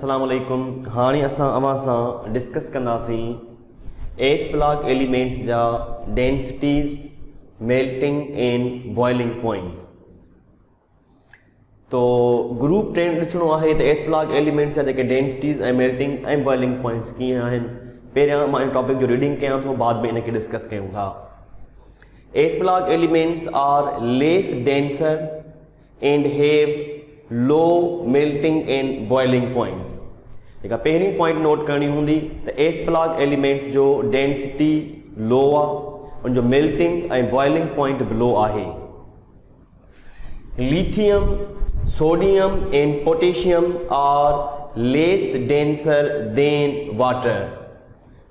अस्सलाम वालेकुम। हाणे असां अवां सां डिस्कस कंदासीं एस ब्लॉक एलिमेंट्स जा densities, melting and boiling points. तो ग्रुप ट्रेंड ॾिसणो आहे त एस ब्लॉक एलिमेंट्स जा जेके डेंसिटीज़ ऐं मेल्टिंग ऐं बॉइलिंग पॉइंट्स कीअं आहिनि। पहिरियां मां इन टॉपिक जो रीडिंग कयां थो, बाद में इनखे डिस्कस कयूं था। S block elements are less denser and have low melting and boiling points. जेका पहिरीं पॉइंट नोट करणी हूंदी त एस ब्लॉक एलिमेंट्स जो डेंसिटी लो आहे, उनजो मेल्टिंग ऐं बॉइलिंग पॉइंट बि लो आहे। Lithium, sodium and potassium are less denser than water.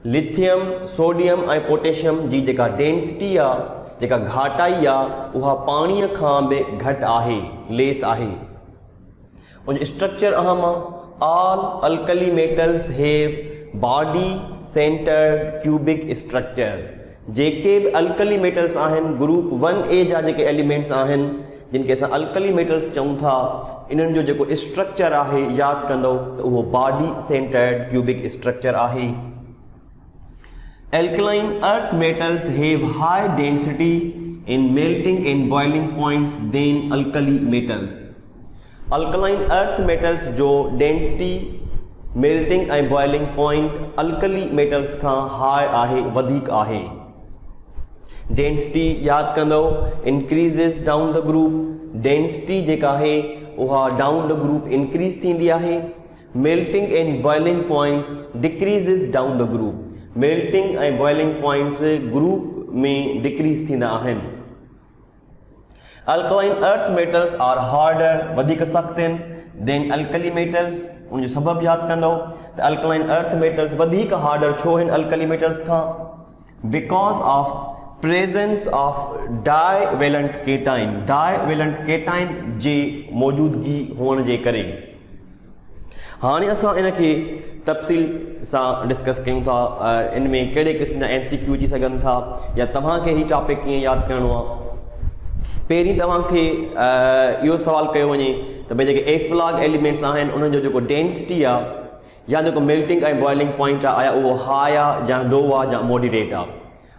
Lithium, sodium ऐं पोटेशियम जी जेका डेंसिटी आहे, जेका घाटाई आहे, उहा पाणीअ खां बि घटि आहे, लेस आहे। उनजो स्ट्रक्चर अहम आहे। All alkali metals have body centred cubic structure. जेके बि अल्कली मेटल्स आहिनि, ग्रुप 1A जा जेके एलिमेंट्स आहिनि, जिनखे असां अल्कली मेटल्स चऊं था, इन्हनि जो जेको स्ट्रक्चर आहे, यादि कंदो त उहो बॉडी सेंटर्ड क्यूबिक स्ट्रक्चर आहे। Alkaline earth metals have high density in melting and boiling points than alkali metals. Alkaline earth metals जो density, melting and boiling point alkali metals खां high आहे, वधीक आहे। Density याद कंदो increases down the group। Density जेका आहे उहा down the group increase थींदी आहे। Melting and boiling points decreases down the group। Melting ऐं बॉइलिंग पॉइंट्स ग्रुप में डिक्रीज थींदा आहिनि। Alkaline earth metals are harder, वधीक सख़्त आहिनि देन अल्कली मेटल्स। उनजो सबबु यादि कंदो त अल्कलाइन अर्थ मेटल्स वधीक हार्डर छो आहिनि अल्कली मेटल्स खां? Because of presence of divalent cation. Divalent cation जे मौजूदगी हुअण जे करे। हाणे असां इनखे तफ़सील सां डिस्कस कयूं था। इन में कहिड़े क़िस्म जा MCQ अची सघनि था, या तव्हांखे ही टॉपिक कीअं यादि करिणो आहे। पहिरीं तव्हांखे इहो सवाल कयो वञे त भई जेके एस ब्लॉक एलिमेंट्स आहिनि, उन्हनि जो जेको डेंसिटी आहे या जेको मेल्टिंग ऐं बॉइलिंग पॉइंट आहे, आया उहो हाई आहे या लो आहे या मॉडरेट आहे।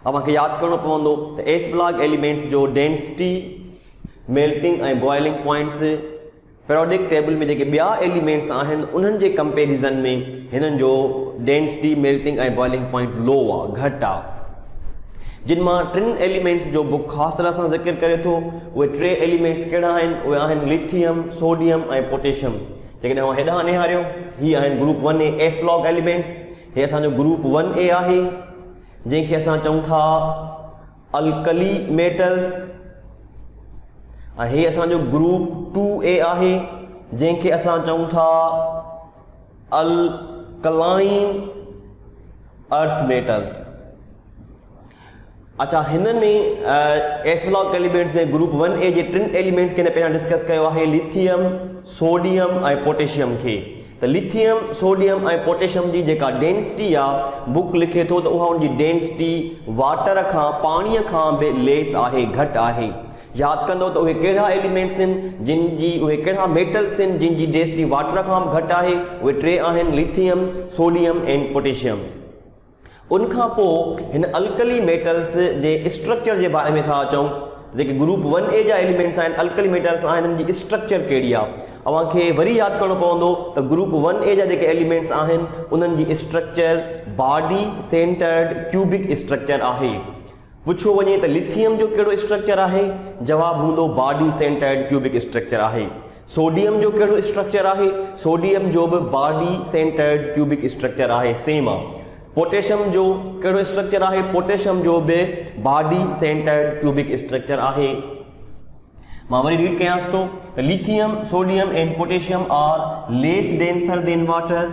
तव्हांखे यादि करिणो पवंदो त एस ब्लॉक एलिमेंट्स जो डेंसिटी, मेल्टिंग ऐं बॉइलिंग पॉइंट्स पेरियोडिक टेबल में जेके ॿिया एलिमेंट्स आहिनि, उन्हनि जे कंपेरिज़न में हिननि जो डेंसिटी, मेल्टिंग ऐं बॉइलिंग पॉइंट लो आहे, घटि आहे। जिन मां टिनि एलिमेंट्स जो बुक ख़ासि तरह सां ज़िक्र करे थो, उहे टे एलिमेंट्स कहिड़ा आहिनि? उहे आहिनि लिथियम, सोडियम ऐं पोटेशियम। जेकॾहिं मां हेॾां निहारियो, हीअ आहिनि group 1A S block elements. हे असांजो ग्रुप 1A आहे, जंहिंखे असां चऊं था अल्कली मेटल्स। ऐं हे असांजो ग्रुप 2A आहे, जंहिंखे असां चऊं था अल्कलाइन अर्थ मेटल्स। अच्छा, हिन में एस ब्लॉक एलिमेंट्स जे ग्रुप 1A जे टिनि एलिमेंट्स खे पहिरियां डिस्कस कयो आहे, लिथियम, सोडियम ऐं पोटेशियम खे। त लिथियम, सोडियम ऐं पोटेशियम जी जेका डेंसिटी आहे, बुक लिखे थो त उहा उनजी डेंसिटी वाटर खां, पाणीअ खां बि लेस आहे, घटि आहे। यादि कंदो त उहे कहिड़ा एलिमेंट्स आहिनि, जिन जी उहे कहिड़ा मेटल्स आहिनि जिन जी डेंसिटी वाटर खां बि घटि आहे? उहे टे आहिनि, लिथियम, सोडियम एंड पोटेशियम। उनखां पोइ हिन अल्कली मेटल्स जे स्ट्रक्चर जे बारे में था अचूं। जेके ग्रुप 1A जा एलिमेंट्स आहिनि, अल्कली मेटल्स आहिनि, हिननि जी स्ट्रक्चर कहिड़ी आहे? अव्हांखे वरी यादि करिणो पवंदो त ग्रुप 1A जा जेके एलिमेंट्स आहिनि, उन्हनि जी structure body centred cubic structure आहे। पुछो वञे त लिथियम जो कहिड़ो स्ट्रक्चर आहे? जवाबु हूंदो बॉडी सेंटर्ड क्यूबिक स्ट्रक्चर आहे। सोडियम जो कहिड़ो स्ट्रक्चर आहे? सोडियम जो बि बॉडी सेंटर्ड क्यूबिक स्ट्रक्चर आहे, सेम आहे। पोटेशियम जो कहिड़ो स्ट्रक्चर आहे? पोटेशियम जो बि बॉडी सेंटर्ड क्यूबिक स्ट्रक्चर आहे। मां वरी रीड कयांसि थो त lithium, sodium and potassium are less denser than water.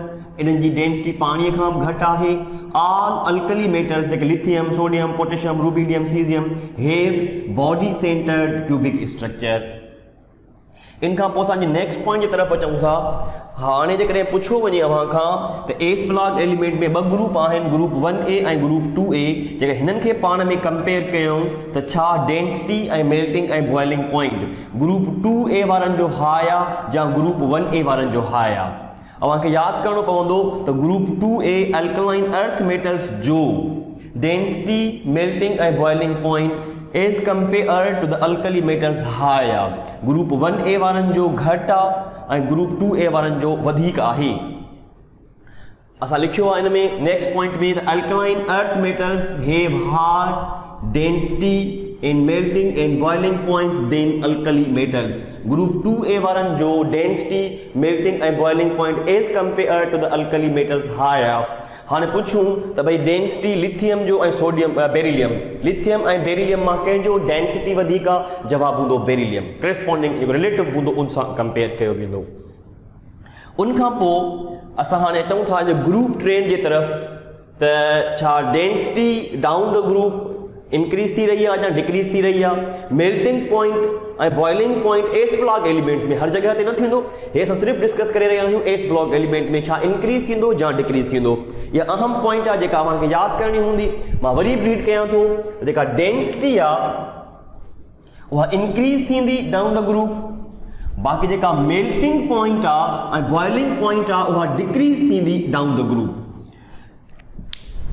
इन्हनि जी डेंसिटी पाणीअ खां बि घटि आहे। ऑल अल्कली मेटल्स जेके lithium, sodium, potassium, rubidium, caesium have body centred cubic structure. इन खां पोइ असांजे नेक्स्ट पॉइंट जी तरफ़ अचूं था। हाणे जेकॾहिं पुछो वञे अव्हां खां त एस ब्लॉक एलिमेंट में ॿ ग्रुप आहिनि, ग्रुप 1A ऐं ग्रुप 2A। जेके हिननि खे पाण में कंपेयर कयूं त छा डेंसिटी ऐं मेल्टिंग ऐं बॉइलिंग पॉइंट ग्रुप 2A वारनि जो हाई आहे या ग्रुप 1A वारनि जो हाई आहे? अवांखे याद करणो पवंदो त group 2A alkaline earth metals जो डेंसिटी मेल्टिंग ऐं boiling point as compare to the alkali metals high आहे। ग्रुप 1A वारनि जो घटि आहे ऐं ग्रुप 2A वारनि जो वधीक आहे। असां लिखियो आहे इन में नेक्स्ट पॉइंट में त alkaline earth metals have high density in melting and boiling points than alkali metals. Group 2A वारनि जो डेंसिटी मेल्टिंग ऐं boiling point as compare to the alkali metals high आहे। हाँ पुछूं त भाई डेंसिटी लिथियम जो ऐं सोडियम बेरिलियम, लिथियम ऐं बेरिलियम मां कंहिंजो डेंसिटी वधीक आहे? जवाब हूंदो बेरिलियम। करेस्पॉन्डिंग जेको रिलेटिव हूंदो उन सां कंपेयर कयो वेंदो। उन खां पोइ असां हाणे अचूं था ग्रुप ट्रेन जे तरफ़ त छा density down the group increase थी रही आहे या डिक्रीज थी रही आहे? मेल्टिंग पॉइंट ऐं boiling point S block elements में हर जगह ते न थींदो। हे असां सिर्फ़ु डिस्कस करे रहिया आहियूं एस ब्लॉक एलिमेंट में छा इंक्रीज थींदो या डिक्रीज थींदो। इहा अहम पॉइंट आहे जेका अव्हांखे यादि करणी हूंदी। मां वरी रीड कयां थो, जेका डेंसिटी आहे उहा इंक्रीज थींदी डाउन द ग्रुप, बाक़ी जेका मेल्टिंग पॉइंट आहे ऐं बॉइलिंग पॉइंट आहे उहा डिक्रीज थींदी डाउन द ग्रुप।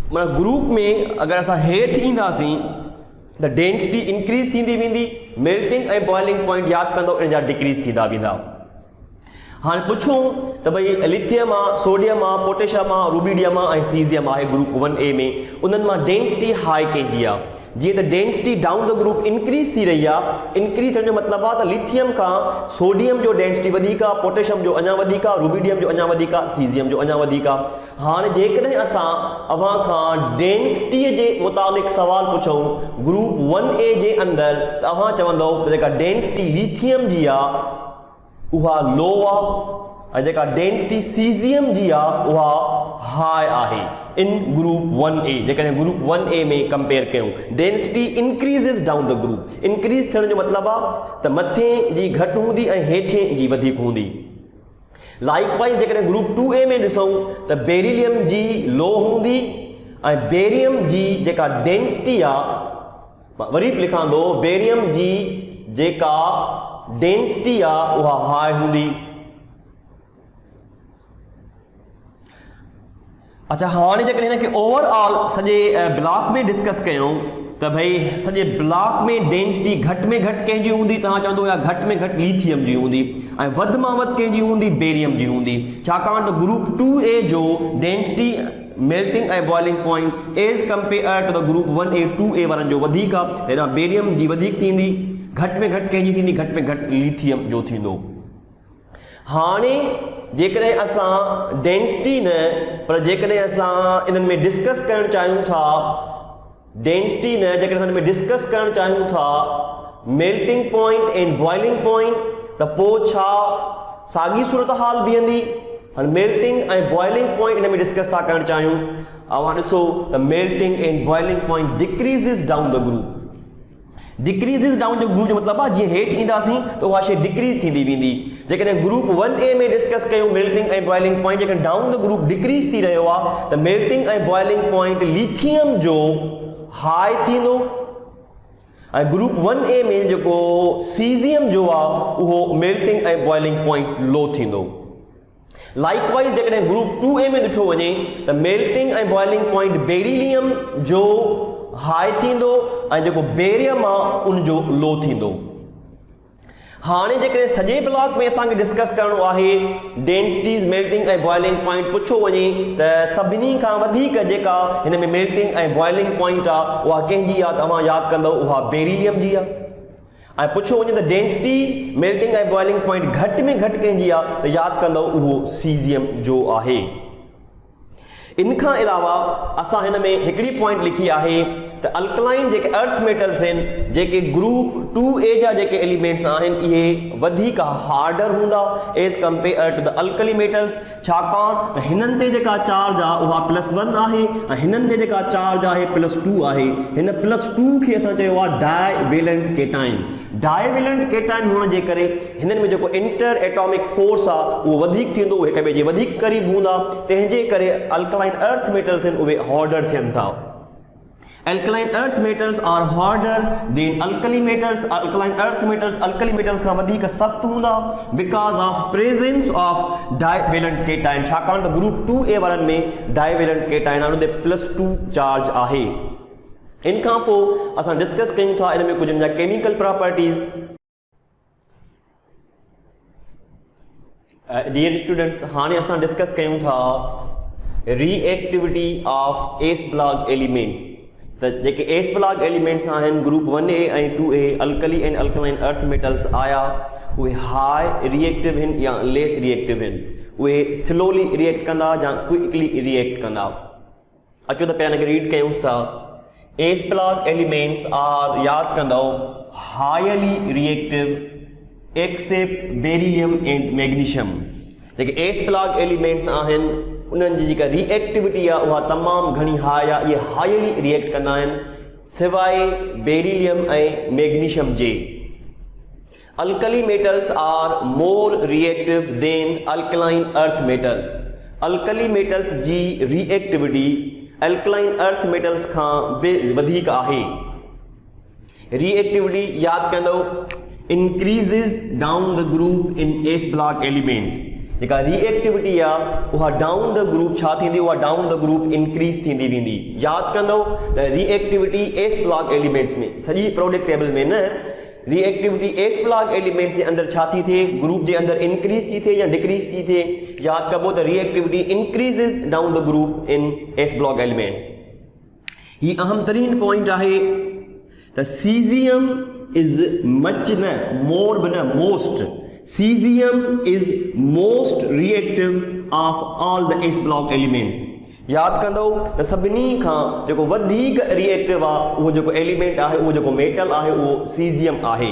मतलब ग्रुप में अगर असां हेठि ईंदासीं त डेंसिटी इंक्रीज थींदी वेंदी, मेल्टिंग ऐं बॉइलिंग पॉइंट यादि कंदो इन जा डिक्रीज थींदा वेंदा। हाँ पुछूं त भाई लिथियम आहे, सोडियम आहे, पोटेशियम आहे, रुबिडियम आहे ऐं सीज़ियम आहे ग्रुप 1A में, उन्हनि मां डेंसिटी हाई कंहिंजी आहे? जीअं त density down the group increase थी रही आहे, इंक्रीज थियण जो मतिलबु आहे त लिथियम खां सोडियम जो डेंसिटी वधीक आहे, पोटेशियम जो अञा वधीक आहे, रुबिडियम जो अञा वधीक आहे, सीज़ियम जो अञा वधीक आहे। हाणे जेकॾहिं असां अव्हां खां डेंसिटीअ जे मुताबिक़ सवाल पुछूं ग्रुप 1A जे अंदरि त अव्हां चवंदो जेका डेंसिटी लिथियम जी आहे उहा लो आहे ऐं जेका डेंसिटी सीज़ियम जी आहे उहा हाई आहे इन ग्रुप 1A। जेकॾहिं ग्रुप 1A में कंपेयर कयूं density increases down the group, increase थियण जो मतिलबु आहे त मथे जी घटि हूंदी ऐं हेठि जी वधीक हूंदी। लाइकवाइज जेकॾहिं ग्रुप 2A में ॾिसूं त बेरिलियम जी लो हूंदी ऐं बेरियम जी जेका डेंसिटी आहे, वरी बि लिखां थो, बेरियम जी जेका डेंसिटी आहे उहा हाई हूंदी। अच्छा हाणे जेकॾहिं हिनखे ओवरऑल सॼे ब्लॉक में डिस्कस कयूं त भाई सॼे ब्लॉक में डेंसिटी घटि में घटि कंहिंजी हूंदी? तव्हां चवंदो या घटि में घटि लिथियम जी हूंदी ऐं वधि मां वधि कंहिंजी हूंदी? बेरियम जी हूंदी। छाकाणि त ग्रुप 2A जो डेंसिटी मेल्टिंग ऐं boiling point as compare to the group 1A 2A वारनि जो वधीक आहे, त हेॾां बेरियम जी वधीक थींदी, घटि में घटि कंहिंजी थींदी? घटि में घटि लिथियम जो थींदो। हाणे जेकॾहिं असां डेंसिटी न पर जेकॾहिं असां इन्हनि में डिस्कस करणु चाहियूं था, डेंसिटी न जेकॾहिं असां इन्हनि में डिस्कस करणु चाहियूं था melting point and boiling point, त पोइ छा साॻी सूरत हाल बीहंदी? हाणे मेल्टिंग ऐं बॉइलिंग पॉइंट इन में डिस्कस था करणु चाहियूं। अवां ॾिसो त melting and boiling point decreases down the group. Decreases down जो ग्रुप जो मतिलबु आहे जीअं हेठि ईंदासीं त उहा शइ डिक्रीज़ थींदी वेंदी। जेकॾहिं ग्रुप 1A में डिस्कस कयूं मेल्टिंग ऐं बॉइलिंग पॉइंट, जेकॾहिं डाउन द ग्रुप डिक्रीज़ थी रहियो आहे त मेल्टिंग ऐं बॉइलिंग पॉइंट लिथियम जो हाई थींदो ऐं ग्रुप 1A में जेको सीज़ियम जो आहे उहो मेल्टिंग ऐं बॉइलिंग पॉइंट लो थींदो। लाइकवाइज जेकॾहिं ग्रुप 2A में ॾिठो वञे त मेल्टिंग ऐं बॉइलिंग पॉइंट बेरिलियम जो हाई थींदो ऐं जेको बेरियम आहे उनजो लो थींदो। हाणे जेकॾहिं सॼे ब्लॉक में असांखे डिस्कस करणो आहे डेंसिटीज़ मेल्टिंग ऐं बॉइलिंग पॉइंट पुछो वञे त सभिनी खां वधीक जेका हिन में मेल्टिंग ऐं बॉइलिंग पॉइंट आहे उहा कंहिंजी आहे? तव्हां यादि कंदव उहा बेरिलियम जी आहे। ऐं पुछो वञे त डेंसिटी मेल्टिंग ऐं बॉइलिंग पॉइंट घटि में घटि कंहिंजी आहे? त यादि कंदव उहो सीज़ियम जो आहे। इन खां अलावा असां हिन में हिकिड़ी पॉइंट लिखी आहे त अल्कलाइन जेके अर्थ मेटल्स आहिनि, जेके ग्रुप 2A जा जेके एलिमेंट्स आहिनि, इहे वधीक हार्डर हूंदा as compare to the alkali metals. छाकाणि त हिननि ते जेका चार्ज आहे उहा +1 आहे ऐं हिननि ते जेका चार्ज आहे +2 आहे। हिन +2 खे असां चयो आहे डाइवेलेंट केटाइन। डाइवेलेंट केटाइन हुअण जे करे हिननि में जेको इंटर एटॉमिक फोर्स आहे उहो वधीक थींदो, हिक ॿिए जे वधीक क़रीब हूंदा, तंहिंजे करे अल्कलाइन अर्थ मेटल्स आहिनि उहे हार्डर थियनि था। Alkaline earth metals are harder than alkali metals. Alkaline earth metals alkali metals खां वधीक सख्त हूंदा because of presence of divalent cation. छाकाणि त ग्रुप 2A वारनि में divalent cation आहे, उनते +2 चार्ज आहे। इन खां पोइ असां डिस्कस कयूं था इन में कुझु जा केमिकल प्रॉपर्टीज़। डियर स्टूडेंट्स, हाणे असां डिस्कस कयूं था reactivity of s block elements. त जेके एस ब्लॉक एलिमेंट्स आहिनि ग्रुप 1A ऐं 2A alkali and alkaline earth metals आया, उहे हाई रिएक्टिव आहिनि या लेस रिएक्टिव आहिनि, उहे स्लोली रिएक्ट कंदा या क्विकली रिएक्ट कंदा। अचो त पहिरियां हिनखे रीड कयूंसि था। एस ब्लॉक एलिमेंट्स आर, यादि कंदो, highly reactive except beryllium and magnesium. जेके एस ब्लॉक एलिमेंट्स आहिनि उन्हनि जी जेका रिएक्टिविटी आहे उहा तमामु घणी हाई आहे, इहे हाईली रिएक्ट कंदा आहिनि सवाइ बेरिलियम ऐं मैग्नीशियम जे। Alkali metals are more reactive than alkaline earth metals. Alkali metals जी रिएक्टिविटी अल्कलाइन अर्थ मेटल्स खां वधीक आहे। रिएक्टिविटी यादि कंदो, increases down the group in s block element. जेका रिएक्टिविटी आहे उहा डाउन द ग्रुप छा थींदी, उहा डाउन द ग्रुप इंक्रीज़ थींदी वेंदी। यादि कंदो त रिएक्टिविटी एस ब्लॉक एलिमेंट्स में, सॼी प्रोडक्ट टेबल में न, रिएक्टिविटी एस ब्लॉक एलिमेंट्स जे अंदरि छा थी थिए, ग्रुप जे अंदरि इंक्रीज़ थी थिए या डिक्रीज़ थी थिए। यादि कबो त reactivity increases down the group in s block elements. ही अहम तरीन पॉइंट आहे त सीज़ियम इज मच न मोर न most, Cesium is most reactive of all the S block elements। यादि कंदो त सभिनी खां जेको वधीक रिएक्टिव आहे उहो जेको एलिमेंट आहे, उहो जेको मेटल आहे, उहो सीज़ियम आहे।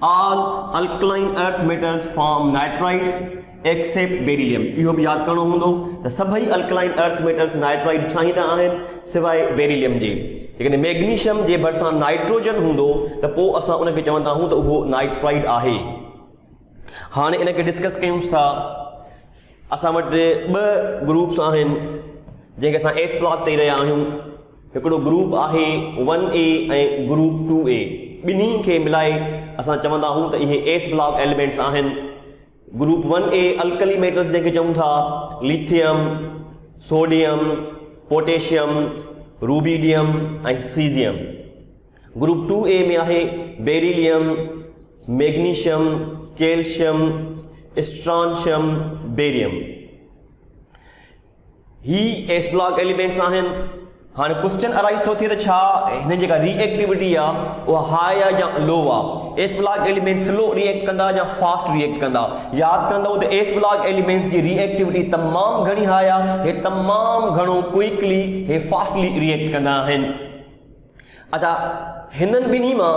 All alkaline earth metals form nitrides except beryllium। इहो बि यादि करणो हूंदो त सभई अल्कलाइन अर्थ मेटल्स नाइट्राइड ठाहींदा आहिनि सवाइ बेरिलियम जे। जेकॾहिं मैग्नीशियम जे भरिसां नाइट्रोजन हूंदो त पोइ असां उनखे चवंदा आहियूं त उहो नाइट्राइड आहे। हाणे इनखे डिस्कस कयूंसि था। असां वटि ॿ ग्रुप्स आहिनि जंहिंखे असां एस ब्लॉक चई रहिया आहियूं। हिकिड़ो ग्रुप आहे 1A ऐं ग्रुप 2A। ॿिन्ही खे मिलाए असां चवंदा आहियूं त इहे एस ब्लॉक एलिमेंट्स आहिनि। ग्रुप 1A अल्कली मेटल्स जंहिंखे चऊं था, लिथियम, सोडियम, पोटेशियम, रूबीडियम ऐं सीज़ियम। ग्रुप 2A में आहे beryllium, magnesium, calcium, strontium, barium. ही एस ब्लॉक एलिमेंट्स आहिनि। हाणे क्वेश्चन अराइज थो थिए त छा हिन जेका रिएक्टिविटी आहे उहा हाई आहे या लो आहे। S block element slow react कंदा या फास्ट रिएक्ट कंदा। यादि कंदो त एस ब्लॉक एलिमेंट्स जी रिएक्टिविटी तमामु घणी हाई आहे, हे तमामु घणो क्विकली, हे फास्टली रिएक्ट कंदा आहिनि। अच्छा, हिननि ॿिन्ही मां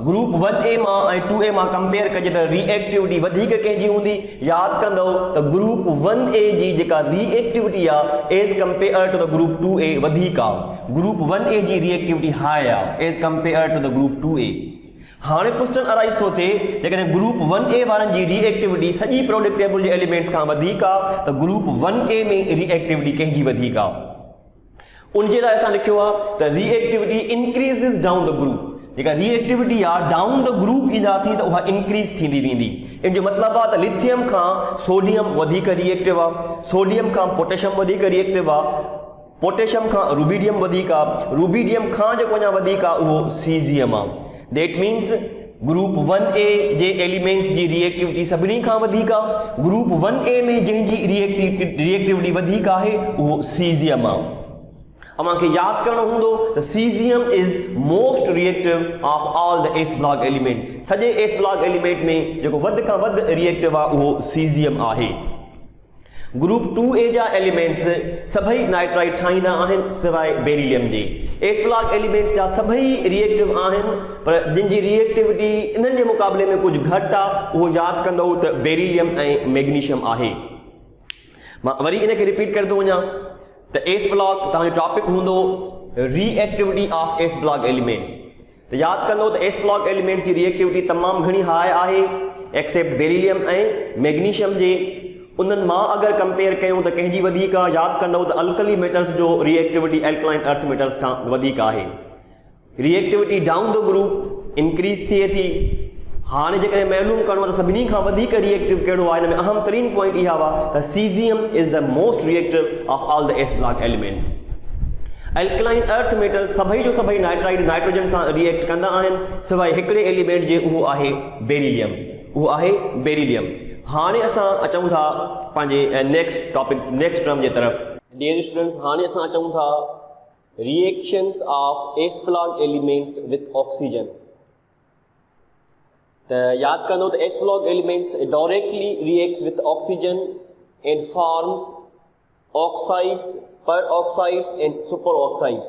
ग्रुप 1A मां ऐं 2A मां कंपेयर कजे त रिएक्टिविटी वधीक कंहिंजी हूंदी। यादि कंदो त ग्रुप 1A जी जेका रिएक्टिविटी आहे as compare to the group 2A वधीक आहे। ग्रुप 1A जी रिएक्टिविटी हाई आहे as compare to the group 2A। हाणे क्वेश्चन अराइज थो थिए, जेकॾहिं ग्रुप 1A वारनि जी रिएक्टिविटी सॼी प्रोडक्ट टेबल जे एलिमेंट्स खां वधीक आहे त ग्रुप 1A में रिएक्टिविटी कंहिंजी वधीक आहे। उनजे लाइ असां लिखियो आहे त reactivity increases down the group. जेका रिएक्टिविटी आहे डाउन द ग्रुप ईंदासीं त उहा इंक्रीज़ थींदी वेंदी। इन जो मतिलबु आहे त लिथियम खां सोडियम वधीक रिएक्टिव आहे, सोडियम खां पोटेशियम वधीक रिएक्टिव आहे, पोटेशियम खां रूबीडियम वधीक आहे, रूबीडियम खां जेको अञा वधीक आहे उहो सीज़ियम आहे। दैट मीन्स ग्रुप 1A जे एलिमेंट्स जी रिएक्टिविटी सभिनी खां वधीक आहे। ग्रुप 1A में जंहिंजी रिएक्टिविटी वधीक आहे उहो सीज़ियम आहे। अमांखे यादि करणो हूंदो त caesium is most reactive of all the S block element. सॼे एस ब्लॉक एलिमेंट में जेको वधि खां वधि रिएक्टिव आहे उहो सीज़ियम आहे। ग्रुप 2A जा एलिमेंट्स सभई नाइट्राइड ठाहींदा आहिनि सवाइ बेरिलियम जे। एस ब्लॉक एलिमेंट्स जा सभई रिएक्टिव आहिनि, पर जिन जी रिएक्टिविटी इन्हनि जे मुक़ाबले में कुझु घटि आहे, उहो यादि कंदो त बेरिलियम ऐं मैग्नीशियम आहे। मां वरी इनखे रिपीट करे थो वञा त एस ब्लॉक तव्हांजो टॉपिक हूंदो reactivity of s block elements. त यादि कंदो त एस ब्लॉक एलिमेंट्स जी रिएक्टिविटी तमामु घणी हाई आहे एक्सेप्ट बेरिलियम ऐं मैग्नीशियम जे। उन्हनि मां अगरि कंपेयर कयूं त कंहिंजी वधीक यादि कंदव त अल्कली मेटल्स जो रिएक्टिविटी एल्कलाइन अर्थ मेटल्स खां वधीक आहे। Reactivity down the group increase थिए थी। हाणे जेकॾहिं मालूम करणो आहे त सभिनी खां वधीक रिएक्टिव कहिड़ो आहे, हिन में अहम तरीन पॉइंट इहा हुआ त caesium is the most reactive of all the S block element. Alkaline earth metal सभई जो सभई नाइट्राइड नाइट्रोजन सां रिएक्ट कंदा आहिनि सवाइ हिकिड़े एलिमेंट जे, उहो आहे बेरिलियम। उहो आहे बेरिलियम। हाणे असां अचूं था पंहिंजे नेक्स्ट टॉपिक नेक्स्ट टर्म जे तरफ़। डियर स्टूडेंट्स, हाणे असां अचूं था reactions of s block elements with oxygen. त यादि कंदो त S block elements directly reacts with oxygen and forms oxides, peroxides and superoxides.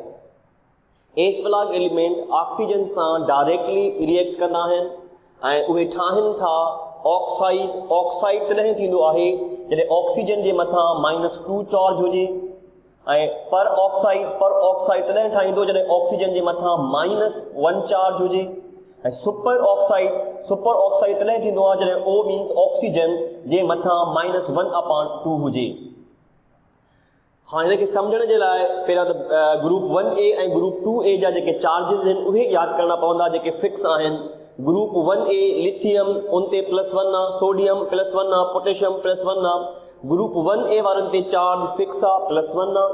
S block element oxygen सां डायरेक्टली रिएक्ट कंदा आहिनि ऐं उहे ठाहिनि था ऑक्साइड। ऑक्साइड तॾहिं थींदो आहे जॾहिं ऑक्सीजन जे मथां -2 चार्ज हुजे, ऐं पर ऑक्साइड तॾहिं ठाहींदो जॾहिं ऑक्सीजन जे मथां -1 चार्ज हुजे, ऐं सुपर ऑक्साइड तॾहिं थींदो आहे जॾहिं O मीन्स ऑक्सीजन जे मथां -1/2 हुजे। हाणे हिनखे सम्झण जे लाइ पहिरियां त ग्रुप 1A ऐं ग्रुप 2A जा जेके चार्जिस आहिनि उहे यादि करणा पवंदा जेके फिक्स आहिनि। ग्रुप 1A लिथियम उन ते +1 आहे, सोडियम +1 आहे, पोटेशियम +1 आहे। ग्रुप 1A वारनि ते चार्ज फिक्स आहे +1 आहे,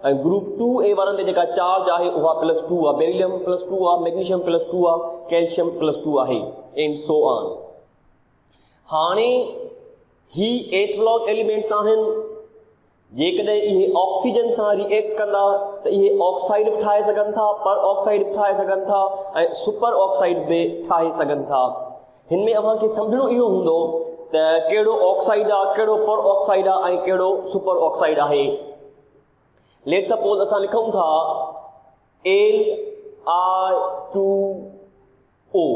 ऐं ग्रुप 2A वारनि ते जेका चार्ज आहे उहा +2 आहे। बेरिलियम +2 आहे, मैग्नीशियम +2 आहे, कैल्शियम +2 आहे, एंड सो ऑन। हाणे ही एस ब्लॉक एलिमेंट्स आहिनि। जेकॾहिं इहे ऑक्सीजन सां रिएक्ट कंदा त इहे ऑक्साइड बि ठाहे सघनि था, पर ऑक्साइड बि ठाहे सघनि था, ऐं सुपर ऑक्साइड बि ठाहे सघनि था। हिन में अव्हांखे सम्झणो इहो हूंदो त कहिड़ो ऑक्साइड आहे, कहिड़ो पर ऑक्साइड आहे ऐं कहिड़ो सुपर ऑक्साइड आहे। लेट सपोज असां लिखूं था Al2O।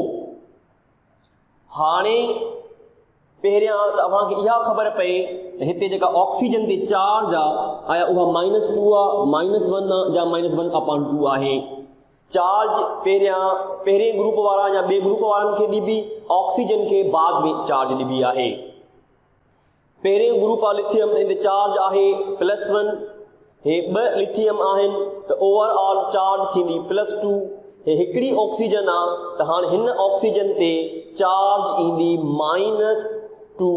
हाणे पहिरियां त अव्हांखे इहा ख़बर पए त हिते जेका ऑक्सीजन ते चार्ज आहे आया उहा -2 आहे, -1 आहे या -1/2 आहे। चार्ज पहिरें ग्रुप वारा या ॿिए ग्रुप वारनि खे ॾिबी, ऑक्सीजन खे बाद में चार्ज ॾिबी आहे। पहिरें ग्रुप आहे लिथियम, हिते चार्ज आहे +1। हे 2 लिथियम आहिनि त ओवरऑल चार्ज थींदी +2। हे हिकिड़ी ऑक्सीजन आहे त हाणे हिन ऑक्सीजन ते चार्ज ईंदी -2।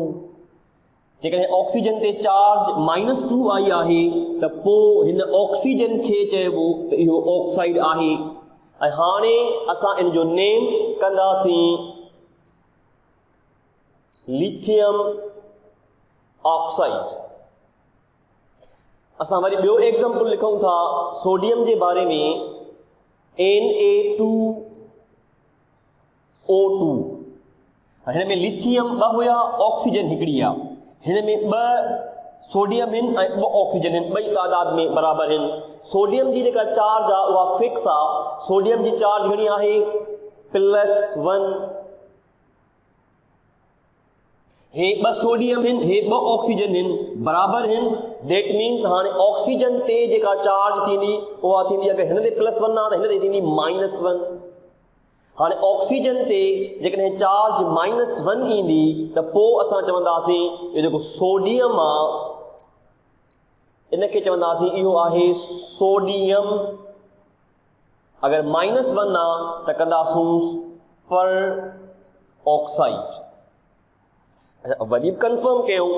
जेकॾहिं ऑक्सीजन ते चार्ज -2 आई आहे त पोइ हिन ऑक्सीजन खे चइबो त इहो ऑक्साइड आहे। ऐं हाणे असां इन जो नेम कंदासीं लिथियम ऑक्साइड। असां वरी ॿियो एग्जाम्पल लिखूं था सोडियम जे बारे में, Na2O2। हिन में लिथियम 2 हुया, ऑक्सीजन हिकिड़ी आहे। हिन में 2 सोडियम आहिनि ऐं 2 ऑक्सीजन आहिनि, ॿई तादाद में बराबरि आहिनि। सोडियम जी जेका चार्ज आहे उहा फिक्स आहे। सोडियम जी चार्ज घणी आहे +1। हे 2 सोडियम आहिनि, हे 2 ऑक्सीजन आहिनि, बराबरि आहिनि। दैट मीन्स हाणे ऑक्सीजन ते जेका चार्ज थींदी उहा थींदी, अगरि हिन ते +1 आहे त हिन ते थींदी -1। हाणे ऑक्सीजन ते जेकॾहिं चार्ज -1 ईंदी त पोइ असां चवंदासीं इहो जेको सोडियम आहे इनखे चवंदासीं इहो आहे सोडियम। अगरि -1 आहे त कंदासूं पर ऑक्साइड। वरी बि कंफर्म कयूं,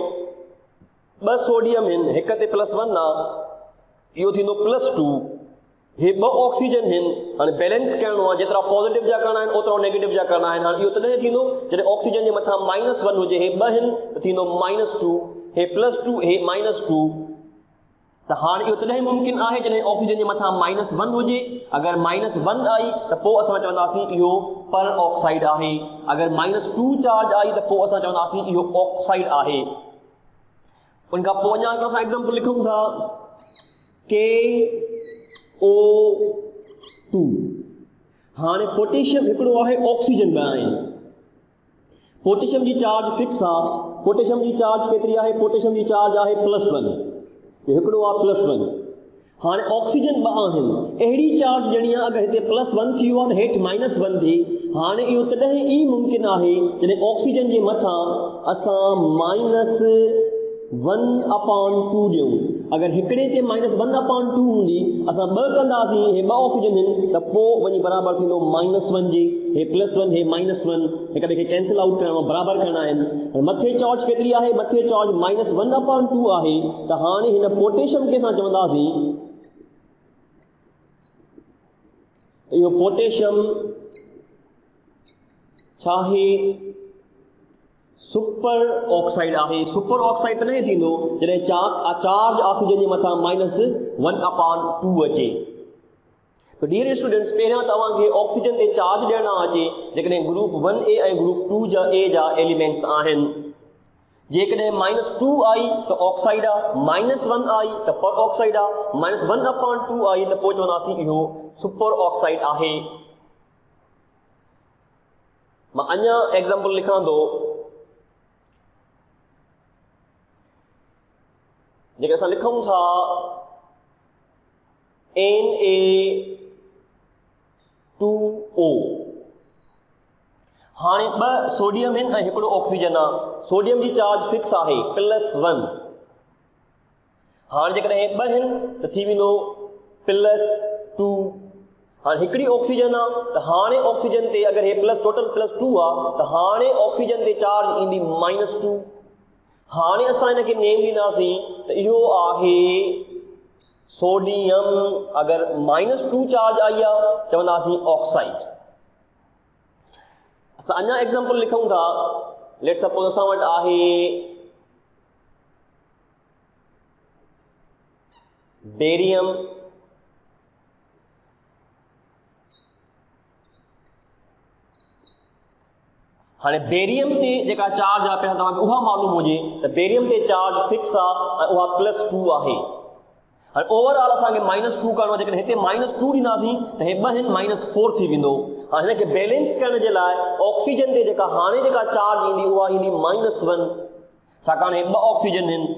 2 सोडियम आहिनि, हिक ते +1 आहे, इहो थींदो +2। हे 2 ऑक्सीजन आहिनि। हाणे बैलेंस करणो आहे, जेतिरा पॉज़िटिव जा करणा आहिनि ओतिरा नेगेटिव जा करणा आहिनि। हाणे इहो तॾहिं थींदो जॾहिं ऑक्सीजन जे मथां -1 हुजे। हे 2 आहिनि त थींदो -2, हे +2, हे -2। त हाणे इहो तॾहिं मुमकिन आहे जॾहिं ऑक्सीजन जे मथां -1 हुजे। अगरि -1 आई त पोइ असां चवंदासीं इहो पर ऑक्साइड आहे। अगरि -2 चार्ज आई त पोइ असां चवंदासीं इहो ऑक्साइड आहे। उन खां पोइ अञा हिकिड़ो असां एग्ज़ाम्पल लिखूं था KO2। हाणे पोटेशियम हिकिड़ो आहे, ऑक्सीजन 2 आहिनि। पोटेशियम जी चार्ज फिक्स आहे। पोटेशियम जी चार्ज केतिरी आहे? पोटेशियम जी चार्ज आहे +1। हिकिड़ो आहे +1। हाणे ऑक्सीजन 2 आहिनि, अहिड़ी चार्ज ॾियणी आहे अगरि हिते +1 थी वियो आहे त हेठि -1 थिए। हाणे इहो तॾहिं ई मुमकिन आहे जॾहिं ऑक्सीजन जे मथां असां 1/2 ॾियूं। अगर हिकिड़े ते -1/2 हूंदी असां 2 कंदासीं, हे 2 ऑक्सीजन आहिनि त पोइ वञी बराबरि थींदो -1 जे, हे +1 हे -1, हिक ॿिए खे कैंसिल आउट करणो, बराबरि करणा आहिनि। मथे चार्ज केतिरी आहे? मथे चार्ज -1/2 आहे। त हाणे हिन पोटेशियम खे असां चवंदासीं त इहो पोटेशियम छा आहे? सुपर ऑक्साइड आहे। सुपर ऑक्साइड तॾहिं थींदो जॾहिं चार्ज ऑक्सीजन जे मथां -1/2 अचे। तो डियर स्टूडेंट्स, पहिरियां तव्हांखे ऑक्सीजन ते चार्ज ॾियणु अचे जेकॾहिं ग्रुप 1A ऐं ग्रुप 2A जा एलिमेंट्स आहिनि। जेकॾहिं -2 आई त ऑक्साइड आहे, -1 आई त पर ऑक्साइड आहे, -1/2 आई त पोइ चवंदासीं इहो सुपर ऑक्साइड आहे। मां अञा एग्जाम्पल लिखां थो। जेके असां लिखूं था Na2O, हाणे 2 सोडियम आहिनि ऐं हिकिड़ो ऑक्सीजन आहे। सोडियम जी चार्ज फिक्स आहे +1। हाणे जेकॾहिं 2 आहिनि त थी वेंदो +2। हाणे हिकिड़ी ऑक्सीजन आहे त हाणे ऑक्सीजन ते अगरि हे टोटल +2 आहे त हाणे ऑक्सीजन ते चार्ज ईंदी -2। हाणे असां हिनखे नेम ॾींदासीं त इहो आहे सोडियम। अगरि -2 चार्ज आई आहे चवंदासीं ऑक्साइड। असां अञा एग्जाम्पल लिखूं था। लेट सपोज असां वटि आहे बेरियम, हाणे बेरियम ते जेका चार्ज आहे पहिरियां तव्हांखे उहा मालूम हुजे त बेरियम ते चार्ज फिक्स आहे ऐं उहा +2 आहे। हाणे ओवरऑल असांखे -2 करणो आहे। जेकॾहिं हिते -2 ॾींदासीं त हे 2 आहिनि -4 थी वेंदो। हाणे हिनखे बैलेंस करण जे लाइ ऑक्सीजन ते जेका हाणे जेका चार्ज ईंदी उहा ईंदी -1, छाकाणि हे 2 ऑक्सीजन आहिनि।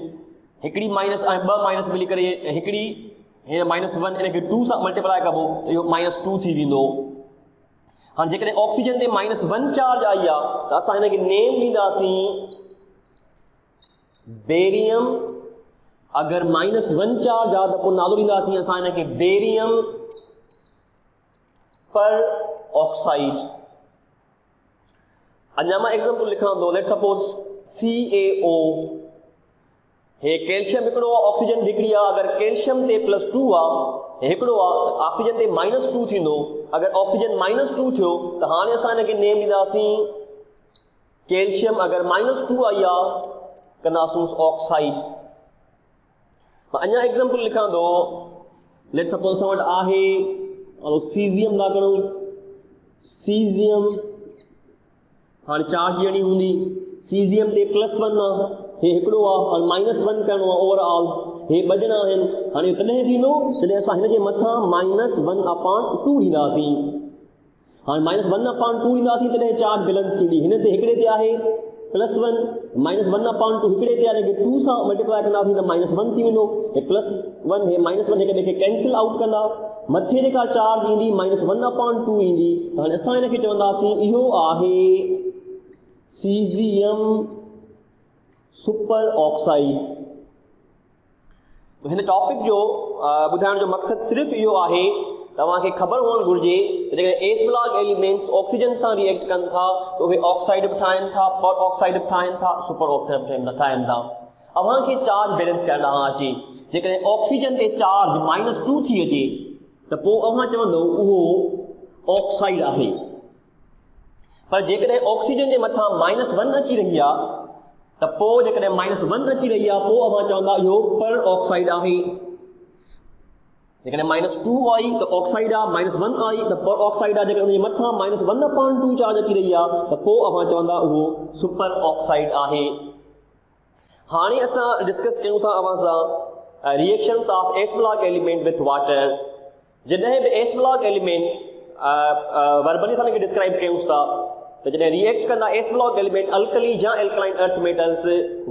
हिकिड़ी माइनस ऐं 2 माइनस मिली करे हिकिड़ी हे -1 इनखे 2 सां मल्टीप्लाई कबो त इहो -2 थी वेंदो। हाणे जेकॾहिं ऑक्सीजन ते -1 चार्ज आई आहे त असां हिनखे नेम ॾींदासीं बेरियम। अगरि -1 चार्ज आहे त पोइ नालो ॾींदासीं असां हिनखे बेरियम पर ऑक्साइड। अञा मां एग्जाम्पल लिखां थो। लेट सपोज CaO, हे कैल्शियम हिकिड़ो आहे, ऑक्सीजन हिकिड़ी आहे। अगरि कैल्शियम ते +2 आहे, हिकिड़ो आहे, ऑक्सीजन ते -2 थींदो। अगरि ऑक्सीजन -2 थियो त हाणे असां हिनखे नेम ॾींदासीं कैल्शियम। अगरि -2 आई आहे कंदासीं ऑक्साइड। मां अञा एग्जाम्पल लिखां थो। लेट सपोज असां वटि आहे सीज़ियम था करूं। सीज़ियम हाणे चार्ज ॾियणी हूंदी। सीज़ियम ते +1 आहे, हे हिकिड़ो आहे, -1 करणो आहे ओवरऑल। हे 2 ॼणा आहिनि। हाणे तॾहिं थींदो जॾहिं असां हिन जे मथां -1/2 ॾींदासीं। हाणे -1/2 ॾींदासीं तॾहिं चार्ज बैलेंस थींदी। हिन ते हिकिड़े ते आहे +1, -1/2 हिकिड़े ते आहे, 2 सां मल्टीप्लाई कंदासीं त -1 थी वेंदो। हे +1 हे -1 हिक ॿिए खे कैंसिल आउट कंदा। मथे जेका चार्ज ईंदी -1/2 ईंदी। हाणे असां हिनखे चवंदासीं इहो आहे सीज़ियम सुपर ऑक्साइड। तो हिन टॉपिक जो ॿुधाइण जो मक़सदु सिर्फ़ु इहो आहे तव्हांखे ख़बर हुअणु घुरिजे त जेकॾहिं एस ब्लॉक एलिमेंट्स ऑक्सीजन सां रिएक्ट कनि था त उहे ऑक्साइड बि ठाहिनि था, पर ऑक्साइड बि ठाहिनि था, सुपर ऑक्साइड बि ठाहिनि था। अव्हांखे चार्ज बैलेंस करणु अचे। जेकॾहिं ऑक्सीजन ते चार्ज -2 थी अचे त पोइ अव्हां चवंदो उहो ऑक्साइड आहे। पर जेकॾहिं ऑक्सीजन जे मथां -1 अची रही आहे त पोइ जेकॾहिं -1 अची रही आहे पोइ अव्हां चवंदा इहो पर ऑक्साइड आहे। जेकॾहिं -2 आई त ऑक्साइड आहे, -1 आई त पर ऑक्साइड आहे। जेकॾहिं उनजे मथां -1/2 चार्ज अची रही आहे त पोइ अव्हां चवंदा उहो सुपर ऑक्साइड आहे। हाणे असां डिस्कस कयूं था अव्हां सां reactions of s block element with water. जॾहिं B S block element verbally असां हिनखे डिस्क्राइब कयूं था त जॾहिं रिएक्ट कंदा एस ब्लॉक एलिमेंट अल्कली या एल्कलाइन अर्थ मेटल्स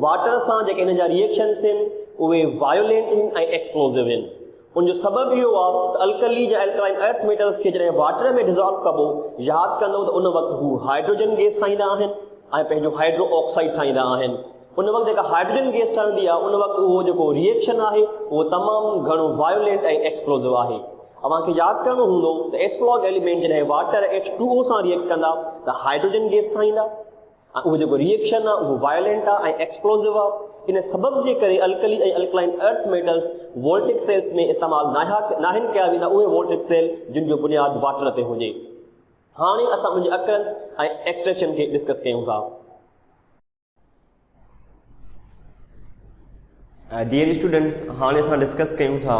वाटर सां, जेके हिन जा रिएक्शन्स आहिनि उहे वायोलेंट आहिनि ऐं एक्सप्लोसिव आहिनि। उनजो सबबु इहो आहे त अल्कली या एल्कलाइन अर्थ मेटल्स खे जॾहिं वाटर में डिज़ोल्व कबो, यादि कंदो त उन वक़्तु हू हाइड्रोजन गैस ठाहींदा आहिनि ऐं पंहिंजो हाइड्रो ऑक्साइड ठाहींदा आहिनि। उन वक़्तु जेका हाइड्रोजन गैस ठहंदी आहे उन वक़्तु उहो जेको रिएक्शन आहे उहो तमामु घणो वायोलेंट ऐं एक्सप्लोसिव आहे। अव्हांखे यादि करणो हूंदो त एस्प्लॉग एलिमेंट जॾहिं वाटर H2O सां रिएक्ट कंदा त हाइड्रोजन गैस ठाहींदा ऐं उहो जेको रिएक्शन आहे उहो वायोलेंट आहे ऐं एक्सप्लोसिव आहे। इन सबब जे करे अल्कली ऐं alkaline earth metals voltaic sales में इस्तेमालु नाहिनि कया वेंदा उहे वोल्टिक सेल जिन जो बुनियादु वाटर ते हुजे। हाणे असां उनजे अकरंस ऐं एक्सट्रैक्शन खे डिस्कस कयूं था। डियर स्टूडेंट्स, हाणे असां डिस्कस कयूं था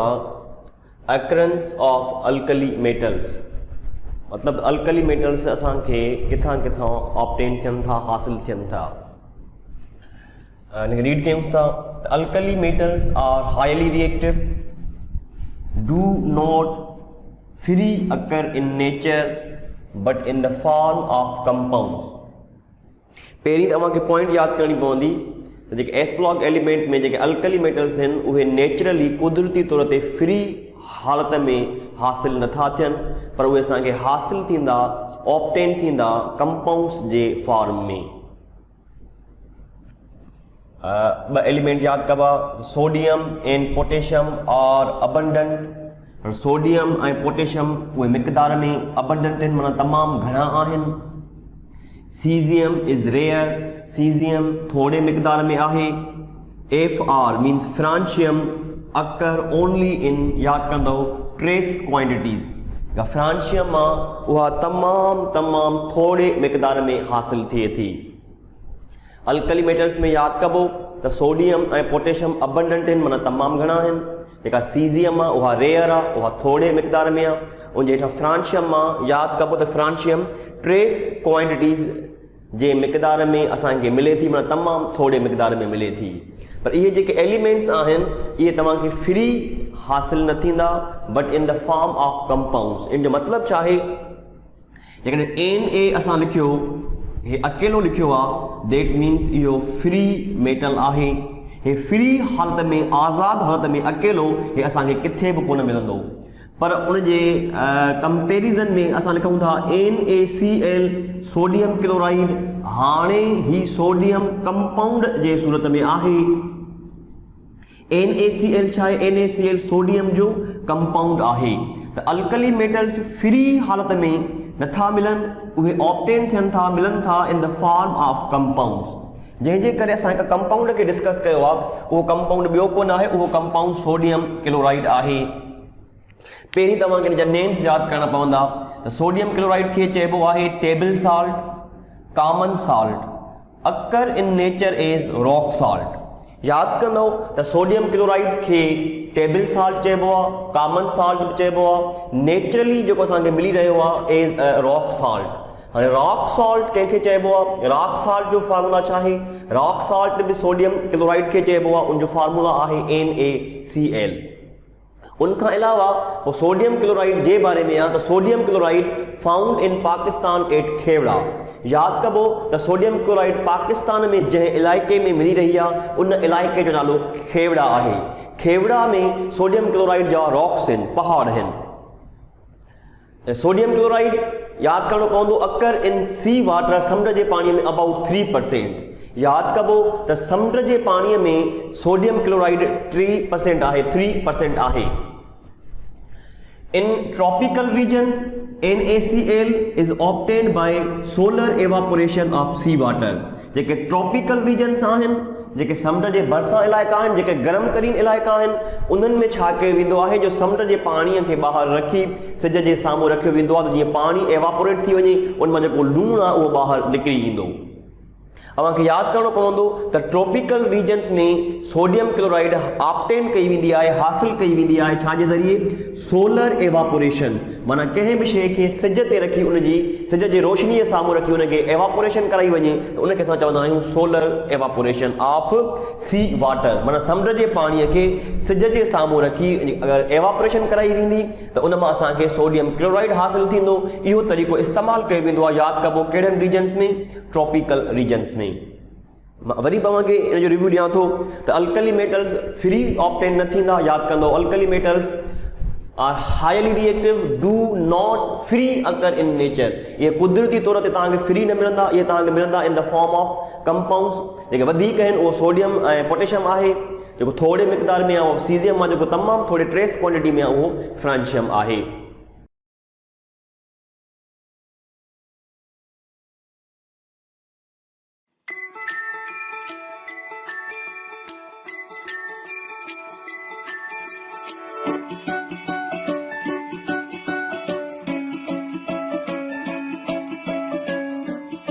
अकरंस ऑफ अल्कली मेटल्स, मतलब अल्कली मेटल्स असांखे किथां किथां ऑब्टेन थियनि था, हासिल थियनि था। रीड कयूं था। Alkali metals are highly reactive, do not free occur in nature but in the form of compounds. पहिरीं तव्हांखे पॉइंट यादि करणी पवंदी त जेके एस्प्लॉग एलिमेंट में जेके अल्कली मेटल्स आहिनि उहे नेचुरली कुदरती तौर ते फ्री हालत में हासिल नथा थियनि, पर उहे असांखे हासिल थींदा, ऑब्टेन थींदा कंपाउंड्स जे फॉर्म में। ॿ एलिमेंट यादि कबा, sodium and potassium are abundant. Sodium ऐं पोटेशियम उहे मिक़दार में अबंडेंट आहिनि, माना तमामु घणा आहिनि। सीज़ियम इज़ रेयर, सीज़ियम थोड़े मिक़दार में आहे। Fr means francium occur only in, यादि कंदो, ट्रेस क्वांटिटीज़। फ्रांशियम मां उहा तमामु थोड़े मिक़दार में हासिल थिए थी। अल्कली मेटल्स में यादि कबो त सोडियम ऐं पोटेशियम अबंडेंट आहिनि, माना तमामु घणा आहिनि। जेका सीज़ियम आहे उहा रेयर आहे, उहा थोड़े मिक़दार में आहे। उनजे हेठां फ्रांशियम मां यादि कबो त फ्रांशियम ट्रेस क्वांटिटीज़ जे मिक़दार में असांखे मिले थी, माना तमामु थोड़े मिक़दार में मिले थी। पर इहे जेके एलिमेंट्स आहिनि इहे तव्हांखे फ्री हासिल न थींदा but in the form of compounds. इन जो मतिलबु छा आहे, जेकॾहिं Na असां लिखियो, हे अकेलो लिखियो आहे, दैट मीन्स इहो फ्री मेटल आहे। हे फ्री हालत में, आज़ाद हालत में अकेलो हे असांखे किथे बि कोन मिलंदो। पर उनजे कंपेरिज़न में असां लिखूं था NaCl सोडियम क्लोराइड, हाणे ही सोडियम कंपाउंड जे सूरत में आहे। NaCl छा आहे? NaCl सोडियम जो कंपाउंड आहे। त अल्कली मेटल्स फ्री हालत में नथा मिलनि, उहे ऑब्टेन थियनि था, मिलनि था इन द फॉर्म ऑफ कंपाउंड्स। जंहिंजे करे असां हिकु कंपाउंड खे डिस्कस कयो आहे, उहो कंपाउंड ॿियो कोन आहे, उहो कंपाउंड सोडियम क्लोराइड आहे। पहिरीं तव्हांखे हिन जा नेम्स यादि करणा पवंदा। त सोडियम क्लोराइड खे चइबो आहे table salt, common salt, occur in nature as rock salt. यादि कंदो त सोडियम क्लोराइड खे टेबल सॉल्ट चइबो आहे, कॉमन सॉल्ट बि चइबो आहे, नेचुरली जेको असांखे मिली रहियो आहे एज रॉक सॉल्ट। हाणे रॉक सॉल्ट कंहिंखे चइबो आहे? रॉक सॉल्ट जो फार्मूला छा आहे? रॉक सॉल्ट बि सोडियम क्लोराइड खे चइबो आहे, उनजो फार्मूला आहे NaCl। उनखां अलावा पोइ सोडियम क्लोराइड जे बारे में आहे त sodium chloride found in Pakistan eight Khewra. यादि कबो त सोडियम क्लोराइड पाकिस्तान में जंहिं इलाइक़े में मिली रही आहे उन इलाइक़े जो नालो खेवड़ा आहे। खेवड़ा में सोडियम क्लोराइड जा रॉक्स आहिनि, पहाड़ आहिनि। सोडियम क्लोराइड यादि करणो पवंदो अकर इन सी वाटर, समुंड जे पाणीअ में अबाउट 3%। यादि कबो त समुंड जे पाणीअ में सोडियम क्लोराइड 3% आहे, 3% आहे। In tropical regions, NaCl is obtained by solar evaporation of seawater। जेके ट्रॉपिकल रीजन्स आहिनि, जेके समुंड जे भरिसां इलाइक़ा आहिनि, जेके गरम तरीन इलाइक़ा आहिनि, उन्हनि में छा कयो वेंदो आहे, जो समुंड जे पाणीअ खे ॿाहिरि रखी सिज जे साम्हूं रखियो वेंदो आहे त जीअं पाणी एवापोरेट थी वञे, उन मां जेको लूणु आहे उहो ॿाहिरि निकिरी ईंदो। अव्हांखे यादि करणो पवंदो त ट्रॉपिकल रीजन्स में सोडियम क्लोराइड ऑब्टेन कई वेंदी आहे, हासिल कई वेंदी आहे छाजे ज़रिए? Solar evaporation. माना कंहिं बि शइ खे सिज ते रखी, उनजी सिज जे रोशनीअ साम्हूं रखी उनखे एवापोरेशन कराई वञे त उनखे असां चवंदा आहियूं solar evaporation of sea water. माना समुंड जे पाणीअ खे सिज जे साम्हूं रखी अगरि एवापोरेशन कराई वेंदी त उन मां असांखे सोडियम क्लोराइड हासिल थींदो। इहो तरीक़ो इस्तेमालु कयो वेंदो आहे, यादि कबो कहिड़नि रीजन्स में? ट्रॉपिकल रीजन्स में। वरी तव्हांखे इन जो रिव्यू ॾियां थो त अल्कली मेटल्स फ्री ऑब्टेन न थींदा। यादि कंदो alkali metals are highly reactive, do not free occur in nature. ये कुदरती तौर ते तव्हांखे फ्री न मिलंदा, ये तव्हांखे मिलंदा इन द फॉर्म ऑफ कंपाउंड्स। जेके वधीक आहिनि उहो सोडियम ऐं पोटेशियम आहे, जेको थोरे मिक़दार में आहे उहो सीज़ियम आहे, जेको तमामु थोरे ट्रेस क्वांटिटी में आहे उहो फ्रांशियम आहे।